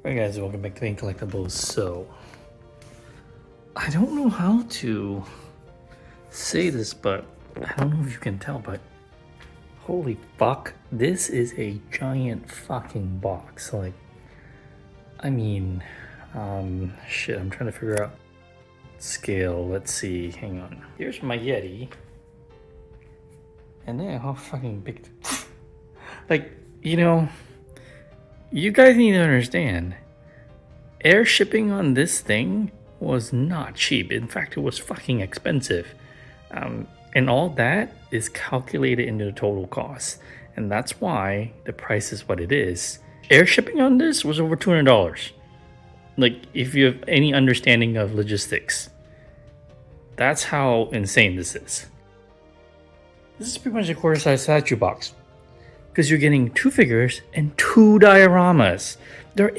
Hey guys, welcome back to Paint Collectibles. So, I don't know how to say this, but I don't know if you can tell, but holy fuck, this is a giant fucking box. Like, I mean, shit, I'm trying to figure out scale. Let's see, hang on. Here's my Yeti. And then how fucking big, like, you know, you guys need to understand, air shipping on this thing was not cheap. In fact, it was fucking expensive. And all that is calculated into the total cost. And that's why the price is what it is. Air shipping on this was over $200. Like, if you have any understanding of logistics, that's how insane this is. This is pretty much a quarter-size statue box, because you're getting 2 figures and 2 dioramas. They're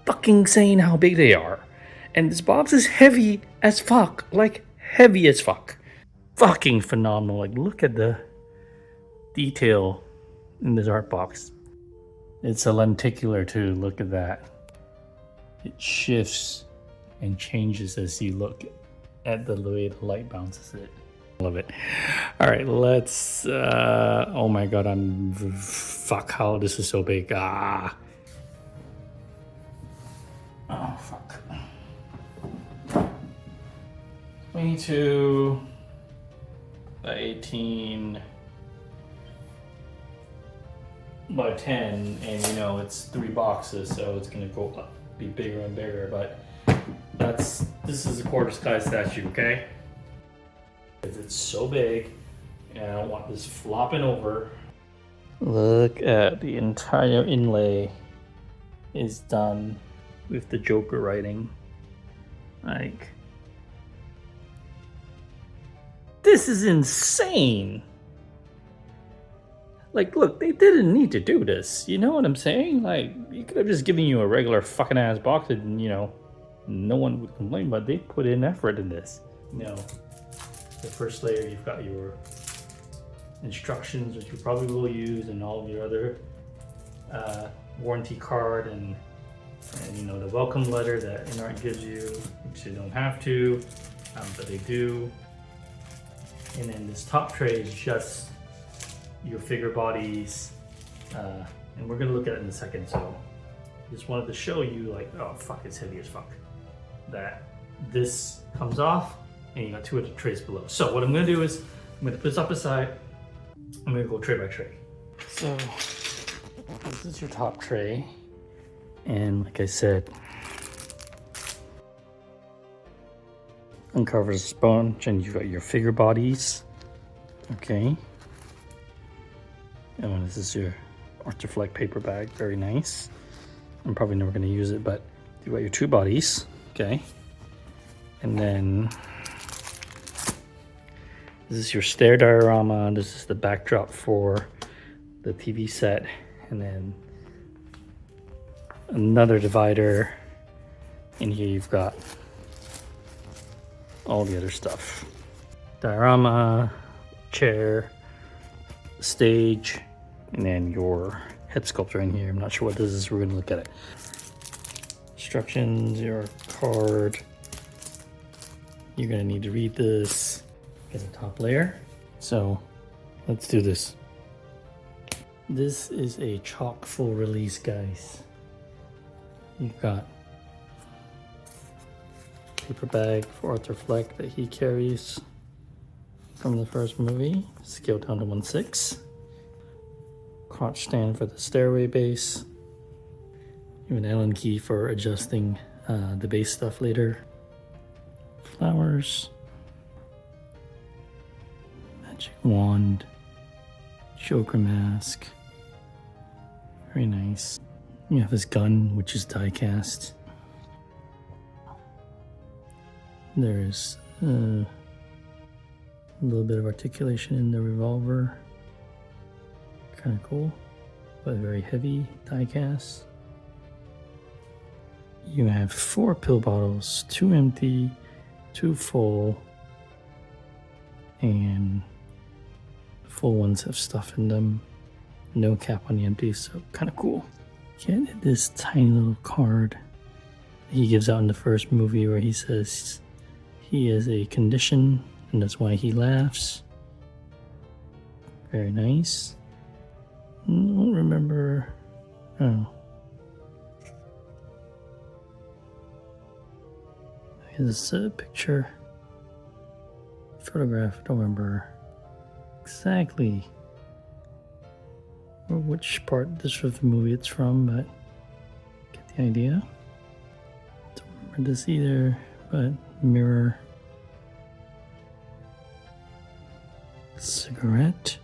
fucking insane how big they are. And this box is heavy as fuck. Like, heavy as fuck. Fucking phenomenal. Like, look at the detail in this art box. It's a lenticular too. Look at that. It shifts and changes as you look at the way the light bounces it. Love it. All right, let's oh my god, fuck, how this is so big. Oh fuck. 22 by 18 by 10, and you know it's 3 boxes, so it's gonna go up, be bigger and bigger, but this is a quarter-size statue, okay? It's so big, and I don't want this flopping over. Look at the entire inlay is done with the Joker writing. Like, this is insane. Like, look, they didn't need to do this. You know what I'm saying? Like, you could have just given you a regular fucking ass box and, you know, no one would complain, but they put in effort in this. You know, the first layer, you've got your instructions, which you probably will use, and all of your other warranty card and you know, the welcome letter that InArt gives you, which you don't have to, but they do. And then this top tray is just your figure bodies, and we're gonna look at it in a second. So just wanted to show you, like, oh fuck, it's heavy as fuck, that this comes off. And you got 2 other trays below. So what I'm gonna do is I'm gonna put this up aside. I'm gonna go tray by tray. So this is your top tray, and like I said, uncovers a sponge, and you've got your figure bodies. Okay. And this is your Artiflect paper bag. Very nice. I'm probably never gonna use it, but you've got your 2 bodies. Okay. And then this is your stair diorama. This is the backdrop for the TV set. And then another divider. And here you've got all the other stuff. Diorama, chair, stage, and then your head sculpture in here. I'm not sure what this is. We're gonna look at it. Instructions, your card. You're gonna need to read this. Get a top layer. So let's do this. This is a chalk full release, guys. You've got paper bag for Artiflect that he carries from the first movie, scaled down to 1/6. Crotch stand for the stairway base. You have an Allen key for adjusting the base stuff later. Flowers. Magic wand, Joker mask, very nice. You have this gun, which is die cast. There's a little bit of articulation in the revolver, kind of cool, but very heavy die cast. You have 4 pill bottles, 2 empty, 2 full, and full ones have stuff in them. No cap on the empty, so kind of cool. Get this tiny little card he gives out in the first movie where he says he has a condition and that's why he laughs. Very nice. I don't remember. Oh. Here's a picture. Photograph. I don't remember exactly or which part this of the movie it's from, but get the idea. Don't remember this either, but mirror. Cigarette.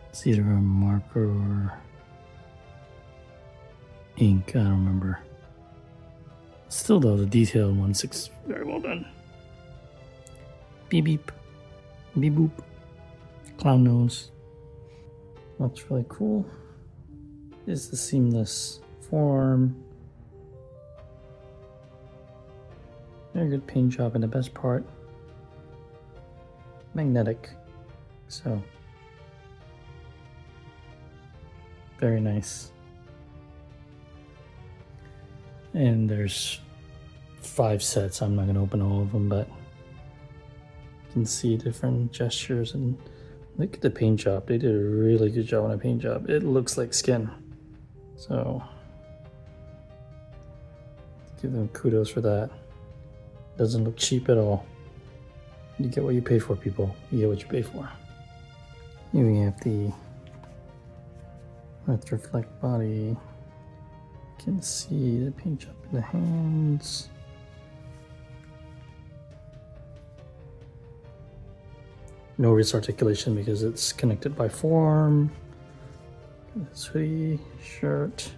It's either a marker or ink, I don't remember. Still though, the detailed one looks very well done. Beep beep. Beep boop. Clown nose. What's really cool is the seamless forearm. Very good paint job, and the best part, magnetic. So very nice. And there's 5 sets. I'm not going to open all of them, but you can see different gestures. And look at the paint job. They did a really good job on the paint job. It looks like skin. So give them kudos for that. Doesn't look cheap at all. You get what you pay for, people. You get what you pay for. Here we have the Earth reflect body. You can see the paint job in the hands. No wrist articulation because it's connected by forearm. This hoodie, shirt.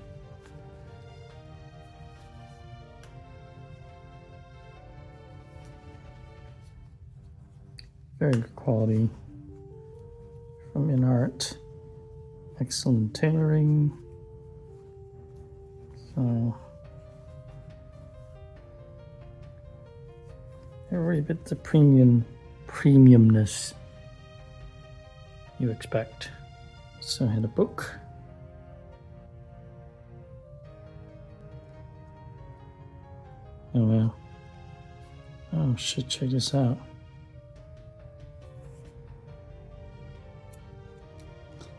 Very good quality from InArt. Excellent tailoring. So every bit the premiumness you expect. So I had a book. Oh wow. Oh shit, check this out.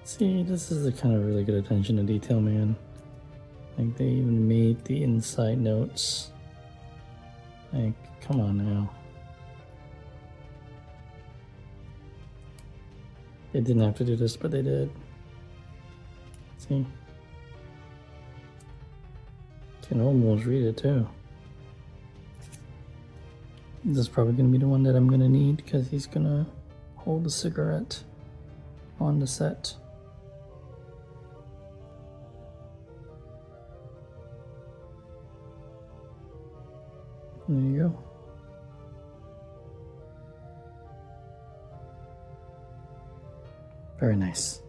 See, this is the kind of really good attention to detail, man. Like, they even made the inside notes. Like, come on now. They didn't have to do this, but they did. See? Can almost read it too. This is probably gonna be the one that I'm gonna need because he's gonna hold the cigarette on the set. There you go. Very nice.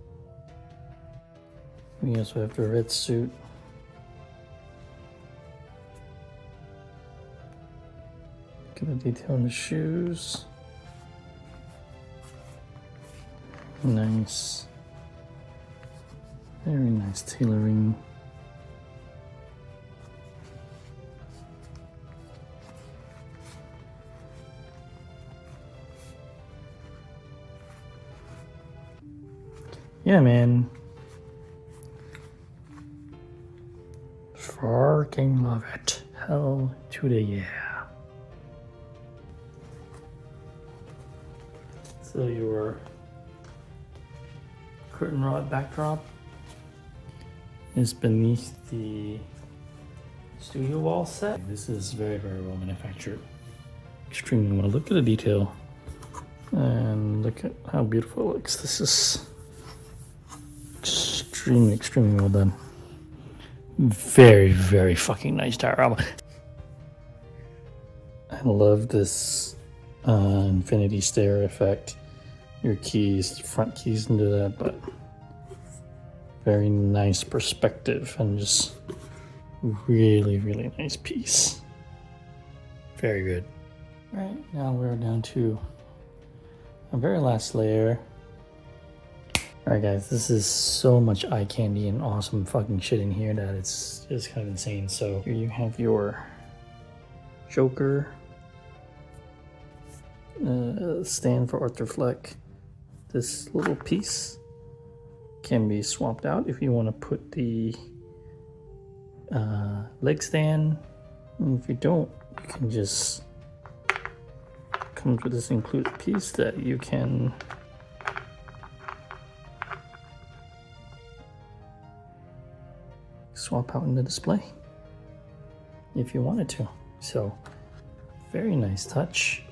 We also have the red suit. Look at the detail on the shoes. Nice. Very nice tailoring. Yeah, man. Freaking love it. Hell to the yeah. So your curtain rod backdrop is beneath the studio wall set. This is very, very well manufactured. Extremely well. Look at the detail. And look at how beautiful it looks. This is extremely well done. Very, very fucking nice diorama. I love this infinity stair effect. Your keys, front keys into that, but very nice perspective and just really, really nice piece. Very good. All right, now we're down to our very last layer. Alright guys, this is so much eye candy and awesome fucking shit in here that it's just kind of insane. So here you have your Joker stand for Arthur Fleck. This little piece can be swapped out if you want to put the leg stand. And if you don't, you can just comes with this included piece that you can swap out in the display if you wanted to. So very nice touch.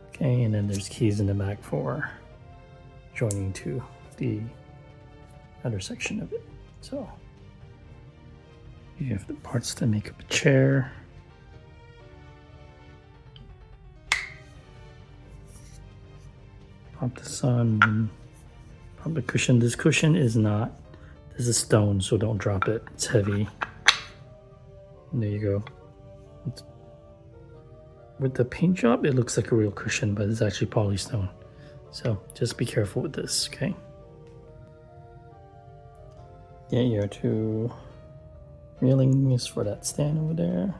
Okay, and then there's keys in the back for joining to the other section of it. So you have the parts to make up a chair. Pop this on and pop the cushion. This cushion is not, this is stone, so don't drop it. It's heavy. And there you go. With the paint job, it looks like a real cushion, but it's actually polystone. So just be careful with this, okay? Get your two railings for that stand over there.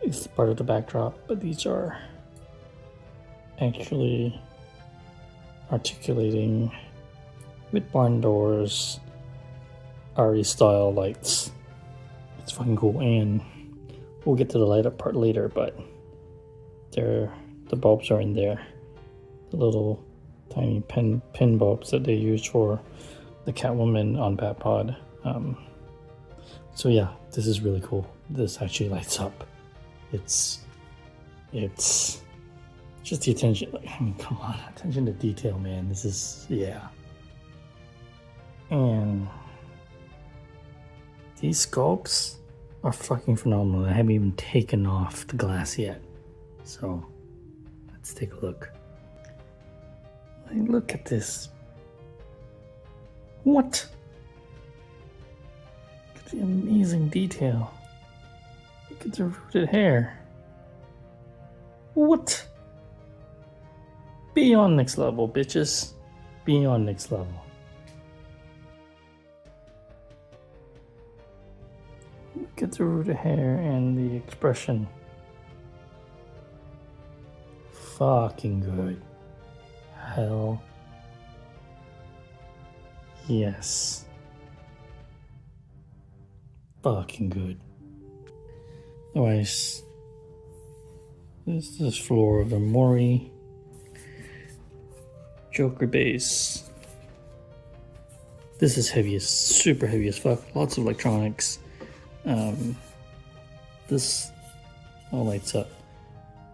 It's part of the backdrop, but these are actually articulating with barn doors, RE style lights. It's fucking cool, and we'll get to the light up part later, but the bulbs are in there. The little tiny pin bulbs that they use for the Catwoman on Batpod. So yeah, this is really cool. This actually lights up. It's just the attention, like, I mean, come on, attention to detail, man. This is, yeah. And these sculpts are fucking phenomenal. I haven't even taken off the glass yet. So let's take a look. Like, look at this. What? Look at the amazing detail. Look at the rooted hair. What? Beyond next level, bitches. Beyond next level. Look at the rooted hair and the expression. Fucking good. Hell yes. Fucking good. Anyways, this is floor of the Mori Joker base. This is heavy as, super heavy as fuck. Lots of electronics. This all lights up.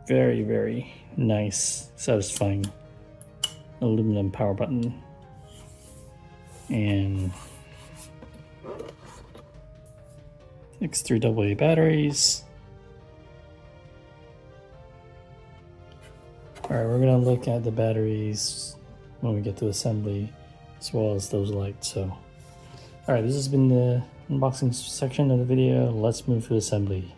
Very, very nice, satisfying aluminum power button. And X3AA batteries. Alright, we're gonna look at the batteries when we get to assembly, as well as those lights. So, alright, this has been the unboxing section of the video. Let's move to assembly.